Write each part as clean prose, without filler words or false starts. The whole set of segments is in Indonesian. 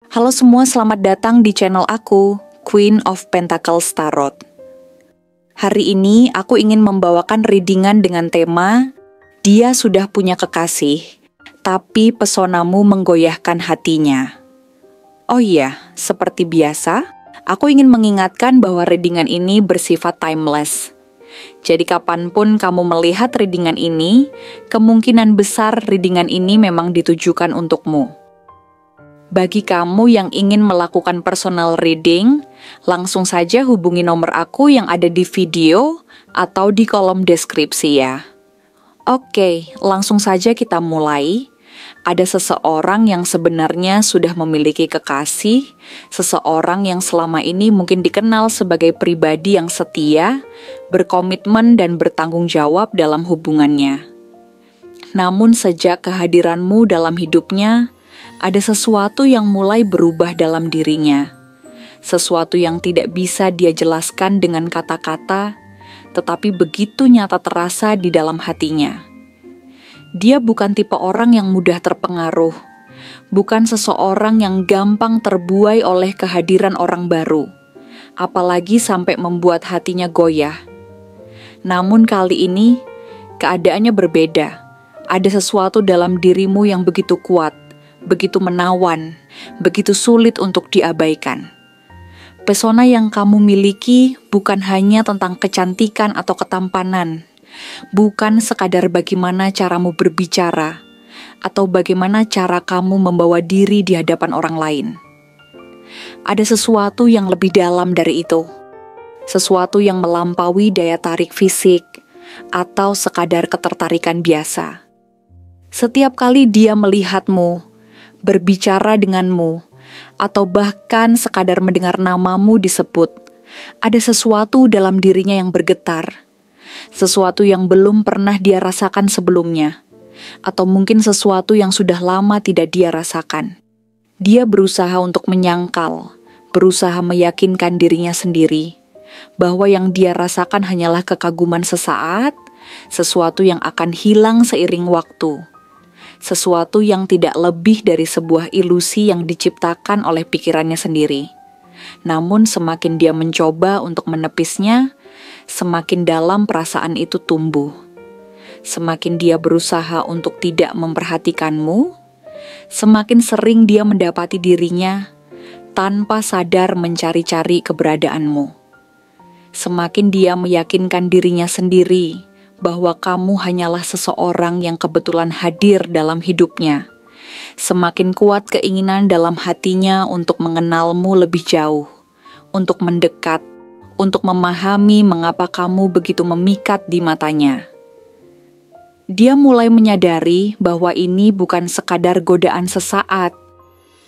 Halo semua, selamat datang di channel aku, Queen of Pentacles Tarot. Hari ini aku ingin membawakan readingan dengan tema Dia sudah punya kekasih, tapi pesonamu menggoyahkan hatinya. Oh iya, seperti biasa, aku ingin mengingatkan bahwa readingan ini bersifat timeless. Jadi kapanpun kamu melihat readingan ini, kemungkinan besar readingan ini memang ditujukan untukmu. Bagi kamu yang ingin melakukan personal reading, langsung saja hubungi nomor aku yang ada di video atau di kolom deskripsi ya. Oke, langsung saja kita mulai. Ada seseorang yang sebenarnya sudah memiliki kekasih, seseorang yang selama ini mungkin dikenal sebagai pribadi yang setia, berkomitmen dan bertanggung jawab dalam hubungannya. Namun sejak kehadiranmu dalam hidupnya, ada sesuatu yang mulai berubah dalam dirinya. Sesuatu yang tidak bisa dia jelaskan dengan kata-kata, tetapi begitu nyata terasa di dalam hatinya. Dia bukan tipe orang yang mudah terpengaruh, bukan seseorang yang gampang terbuai oleh kehadiran orang baru, apalagi sampai membuat hatinya goyah. Namun kali ini, keadaannya berbeda. Ada sesuatu dalam dirimu yang begitu kuat, begitu menawan, begitu sulit untuk diabaikan. Pesona yang kamu miliki bukan hanya tentang kecantikan atau ketampanan, bukan sekadar bagaimana caramu berbicara, atau bagaimana cara kamu membawa diri di hadapan orang lain. Ada sesuatu yang lebih dalam dari itu, sesuatu yang melampaui daya tarik fisik, atau sekadar ketertarikan biasa. Setiap kali dia melihatmu, berbicara denganmu, atau bahkan sekadar mendengar namamu disebut, ada sesuatu dalam dirinya yang bergetar, sesuatu yang belum pernah dia rasakan sebelumnya, atau mungkin sesuatu yang sudah lama tidak dia rasakan. Dia berusaha untuk menyangkal, berusaha meyakinkan dirinya sendiri, bahwa yang dia rasakan hanyalah kekaguman sesaat, sesuatu yang akan hilang seiring waktu, sesuatu yang tidak lebih dari sebuah ilusi yang diciptakan oleh pikirannya sendiri. Namun semakin dia mencoba untuk menepisnya, semakin dalam perasaan itu tumbuh. Semakin dia berusaha untuk tidak memperhatikanmu, semakin sering dia mendapati dirinya tanpa sadar mencari-cari keberadaanmu. Semakin dia meyakinkan dirinya sendiri bahwa kamu hanyalah seseorang yang kebetulan hadir dalam hidupnya. Semakin kuat keinginan dalam hatinya untuk mengenalmu lebih jauh, untuk mendekat, untuk memahami mengapa kamu begitu memikat di matanya. Dia mulai menyadari bahwa ini bukan sekadar godaan sesaat,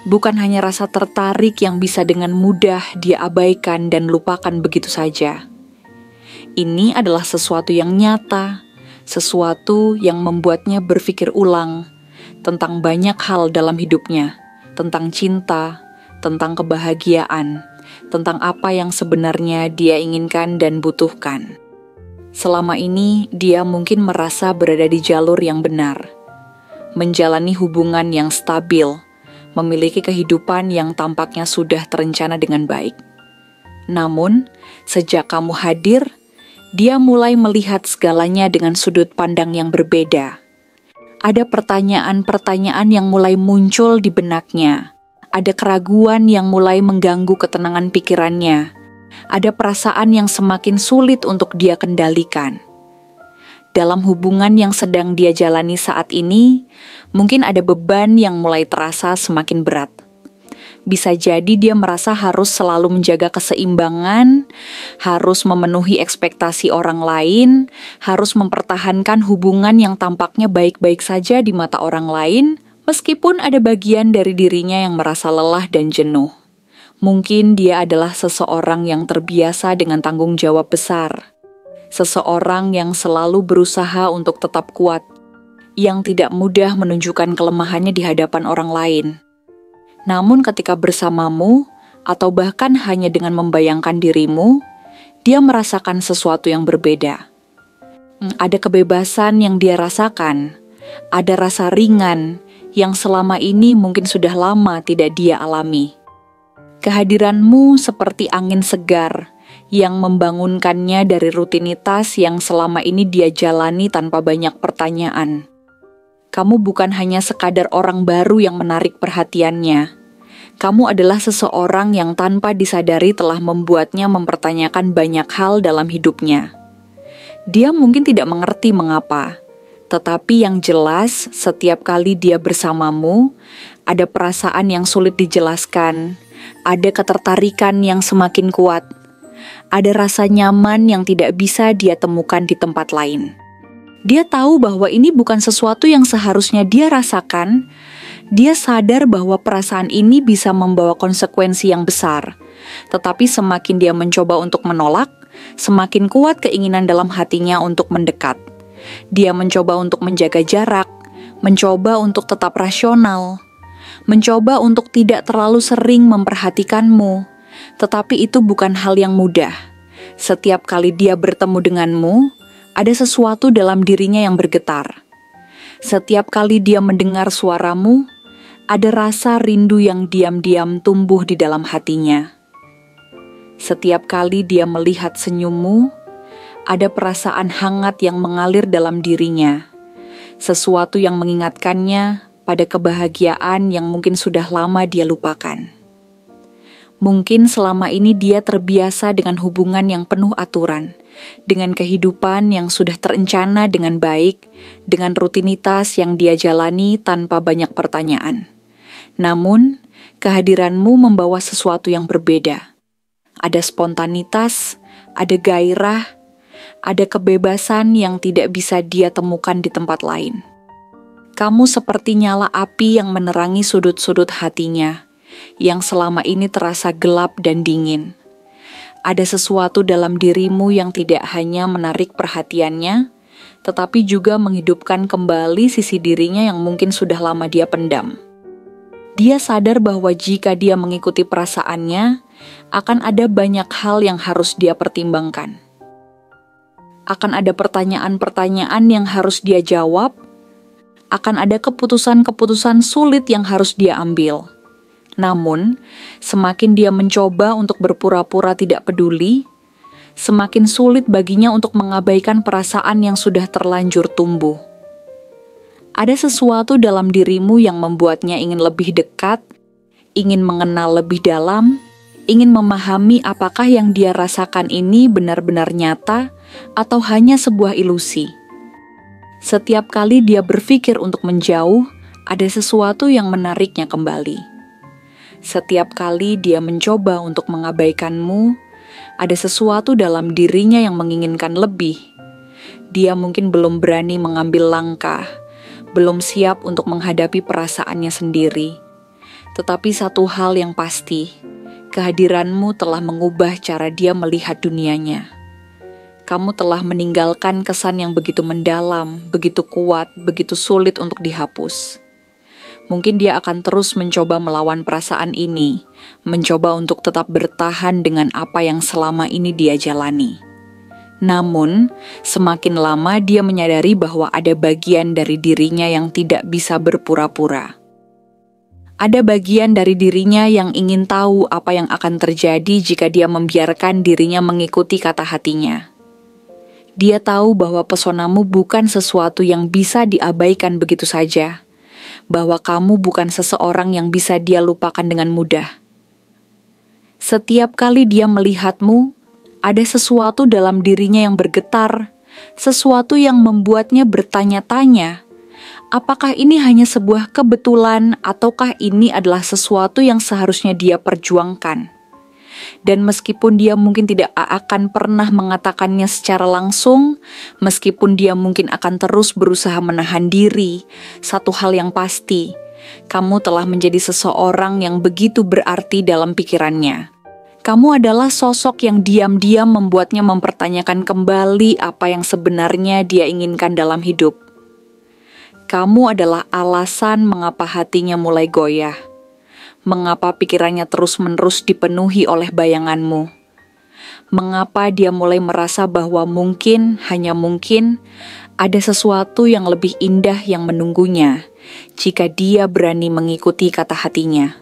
bukan hanya rasa tertarik yang bisa dengan mudah dia abaikan dan lupakan begitu saja. Ini adalah sesuatu yang nyata, sesuatu yang membuatnya berpikir ulang tentang banyak hal dalam hidupnya, tentang cinta, tentang kebahagiaan, tentang apa yang sebenarnya dia inginkan dan butuhkan. Selama ini, dia mungkin merasa berada di jalur yang benar, menjalani hubungan yang stabil, memiliki kehidupan yang tampaknya sudah terencana dengan baik. Namun, sejak kamu hadir, dia mulai melihat segalanya dengan sudut pandang yang berbeda. Ada pertanyaan-pertanyaan yang mulai muncul di benaknya. Ada keraguan yang mulai mengganggu ketenangan pikirannya. Ada perasaan yang semakin sulit untuk dia kendalikan. Dalam hubungan yang sedang dia jalani saat ini, mungkin ada beban yang mulai terasa semakin berat. Bisa jadi dia merasa harus selalu menjaga keseimbangan, harus memenuhi ekspektasi orang lain, harus mempertahankan hubungan yang tampaknya baik-baik saja di mata orang lain, meskipun ada bagian dari dirinya yang merasa lelah dan jenuh. Mungkin dia adalah seseorang yang terbiasa dengan tanggung jawab besar, seseorang yang selalu berusaha untuk tetap kuat, yang tidak mudah menunjukkan kelemahannya di hadapan orang lain. Namun ketika bersamamu, atau bahkan hanya dengan membayangkan dirimu, dia merasakan sesuatu yang berbeda. Ada kebebasan yang dia rasakan, ada rasa ringan yang selama ini mungkin sudah lama tidak dia alami. Kehadiranmu seperti angin segar yang membangunkannya dari rutinitas yang selama ini dia jalani tanpa banyak pertanyaan. Kamu bukan hanya sekadar orang baru yang menarik perhatiannya. Kamu adalah seseorang yang tanpa disadari telah membuatnya mempertanyakan banyak hal dalam hidupnya. Dia mungkin tidak mengerti mengapa, tetapi yang jelas setiap kali dia bersamamu, ada perasaan yang sulit dijelaskan, ada ketertarikan yang semakin kuat, ada rasa nyaman yang tidak bisa dia temukan di tempat lain. Dia tahu bahwa ini bukan sesuatu yang seharusnya dia rasakan. Dia sadar bahwa perasaan ini bisa membawa konsekuensi yang besar. Tetapi semakin dia mencoba untuk menolak, semakin kuat keinginan dalam hatinya untuk mendekat. Dia mencoba untuk menjaga jarak, mencoba untuk tetap rasional, mencoba untuk tidak terlalu sering memperhatikanmu. Tetapi itu bukan hal yang mudah. Setiap kali dia bertemu denganmu, ada sesuatu dalam dirinya yang bergetar. Setiap kali dia mendengar suaramu, ada rasa rindu yang diam-diam tumbuh di dalam hatinya. Setiap kali dia melihat senyummu, ada perasaan hangat yang mengalir dalam dirinya. Sesuatu yang mengingatkannya pada kebahagiaan yang mungkin sudah lama dia lupakan. Mungkin selama ini dia terbiasa dengan hubungan yang penuh aturan, dengan kehidupan yang sudah terencana dengan baik, dengan rutinitas yang dia jalani tanpa banyak pertanyaan. Namun, kehadiranmu membawa sesuatu yang berbeda. Ada spontanitas, ada gairah, ada kebebasan yang tidak bisa dia temukan di tempat lain. Kamu seperti nyala api yang menerangi sudut-sudut hatinya, yang selama ini terasa gelap dan dingin. Ada sesuatu dalam dirimu yang tidak hanya menarik perhatiannya, tetapi juga menghidupkan kembali sisi dirinya yang mungkin sudah lama dia pendam. Dia sadar bahwa jika dia mengikuti perasaannya, akan ada banyak hal yang harus dia pertimbangkan. Akan ada pertanyaan-pertanyaan yang harus dia jawab, akan ada keputusan-keputusan sulit yang harus dia ambil. Namun, semakin dia mencoba untuk berpura-pura tidak peduli, semakin sulit baginya untuk mengabaikan perasaan yang sudah terlanjur tumbuh. Ada sesuatu dalam dirimu yang membuatnya ingin lebih dekat, ingin mengenal lebih dalam, ingin memahami apakah yang dia rasakan ini benar-benar nyata atau hanya sebuah ilusi. Setiap kali dia berpikir untuk menjauh, ada sesuatu yang menariknya kembali. Setiap kali dia mencoba untuk mengabaikanmu, ada sesuatu dalam dirinya yang menginginkan lebih. Dia mungkin belum berani mengambil langkah, belum siap untuk menghadapi perasaannya sendiri. Tetapi satu hal yang pasti, kehadiranmu telah mengubah cara dia melihat dunianya. Kamu telah meninggalkan kesan yang begitu mendalam, begitu kuat, begitu sulit untuk dihapus. Mungkin dia akan terus mencoba melawan perasaan ini, mencoba untuk tetap bertahan dengan apa yang selama ini dia jalani. Namun, semakin lama dia menyadari bahwa ada bagian dari dirinya yang tidak bisa berpura-pura. Ada bagian dari dirinya yang ingin tahu apa yang akan terjadi jika dia membiarkan dirinya mengikuti kata hatinya. Dia tahu bahwa pesonamu bukan sesuatu yang bisa diabaikan begitu saja, bahwa kamu bukan seseorang yang bisa dia lupakan dengan mudah. Setiap kali dia melihatmu, ada sesuatu dalam dirinya yang bergetar, sesuatu yang membuatnya bertanya-tanya, apakah ini hanya sebuah kebetulan ataukah ini adalah sesuatu yang seharusnya dia perjuangkan. Dan meskipun dia mungkin tidak akan pernah mengatakannya secara langsung, meskipun dia mungkin akan terus berusaha menahan diri, satu hal yang pasti, kamu telah menjadi seseorang yang begitu berarti dalam pikirannya. Kamu adalah sosok yang diam-diam membuatnya mempertanyakan kembali apa yang sebenarnya dia inginkan dalam hidup. Kamu adalah alasan mengapa hatinya mulai goyah. Mengapa pikirannya terus-menerus dipenuhi oleh bayanganmu? Mengapa dia mulai merasa bahwa mungkin, hanya mungkin, ada sesuatu yang lebih indah yang menunggunya jika dia berani mengikuti kata hatinya.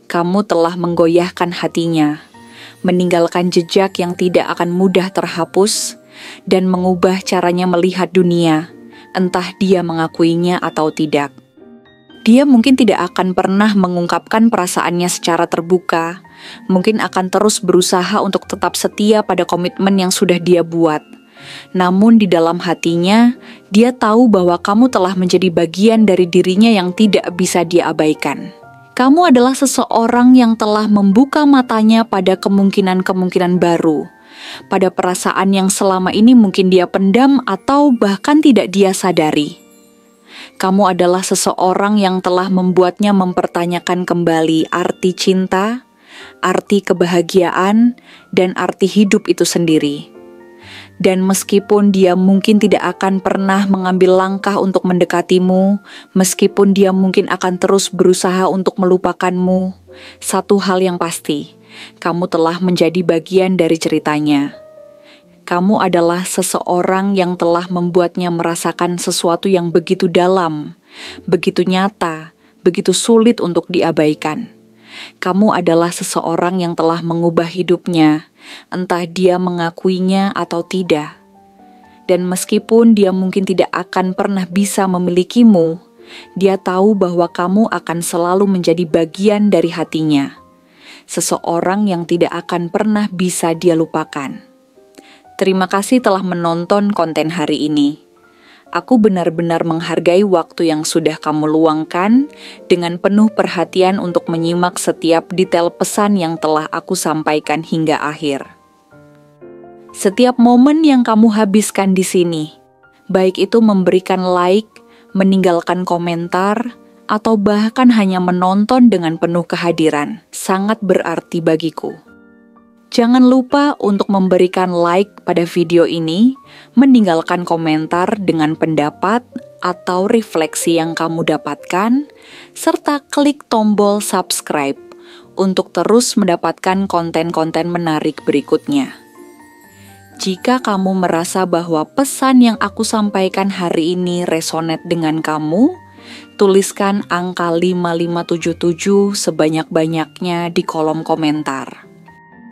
Kamu telah menggoyahkan hatinya, meninggalkan jejak yang tidak akan mudah terhapus, dan mengubah caranya melihat dunia, entah dia mengakuinya atau tidak. Dia mungkin tidak akan pernah mengungkapkan perasaannya secara terbuka, mungkin akan terus berusaha untuk tetap setia pada komitmen yang sudah dia buat. Namun di dalam hatinya, dia tahu bahwa kamu telah menjadi bagian dari dirinya yang tidak bisa dia abaikan. Kamu adalah seseorang yang telah membuka matanya pada kemungkinan-kemungkinan baru, pada perasaan yang selama ini mungkin dia pendam atau bahkan tidak dia sadari. Kamu adalah seseorang yang telah membuatnya mempertanyakan kembali arti cinta, arti kebahagiaan, dan arti hidup itu sendiri. Dan meskipun dia mungkin tidak akan pernah mengambil langkah untuk mendekatimu, meskipun dia mungkin akan terus berusaha untuk melupakanmu, satu hal yang pasti, kamu telah menjadi bagian dari ceritanya. Kamu adalah seseorang yang telah membuatnya merasakan sesuatu yang begitu dalam, begitu nyata, begitu sulit untuk diabaikan. Kamu adalah seseorang yang telah mengubah hidupnya, entah dia mengakuinya atau tidak. Dan meskipun dia mungkin tidak akan pernah bisa memilikimu, dia tahu bahwa kamu akan selalu menjadi bagian dari hatinya. Seseorang yang tidak akan pernah bisa dia lupakan. Terima kasih telah menonton konten hari ini. Aku benar-benar menghargai waktu yang sudah kamu luangkan dengan penuh perhatian untuk menyimak setiap detail pesan yang telah aku sampaikan hingga akhir. Setiap momen yang kamu habiskan di sini, baik itu memberikan like, meninggalkan komentar, atau bahkan hanya menonton dengan penuh kehadiran, sangat berarti bagiku. Jangan lupa untuk memberikan like pada video ini, meninggalkan komentar dengan pendapat atau refleksi yang kamu dapatkan, serta klik tombol subscribe untuk terus mendapatkan konten-konten menarik berikutnya. Jika kamu merasa bahwa pesan yang aku sampaikan hari ini resonate dengan kamu, tuliskan angka 5577 sebanyak-banyaknya di kolom komentar.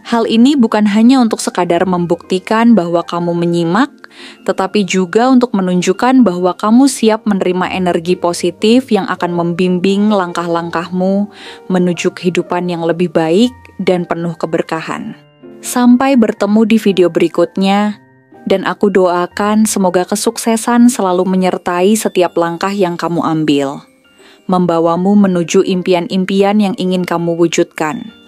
Hal ini bukan hanya untuk sekadar membuktikan bahwa kamu menyimak, tetapi juga untuk menunjukkan bahwa kamu siap menerima energi positif yang akan membimbing langkah-langkahmu menuju kehidupan yang lebih baik dan penuh keberkahan. Sampai bertemu di video berikutnya, dan aku doakan semoga kesuksesan selalu menyertai setiap langkah yang kamu ambil, membawamu menuju impian-impian yang ingin kamu wujudkan.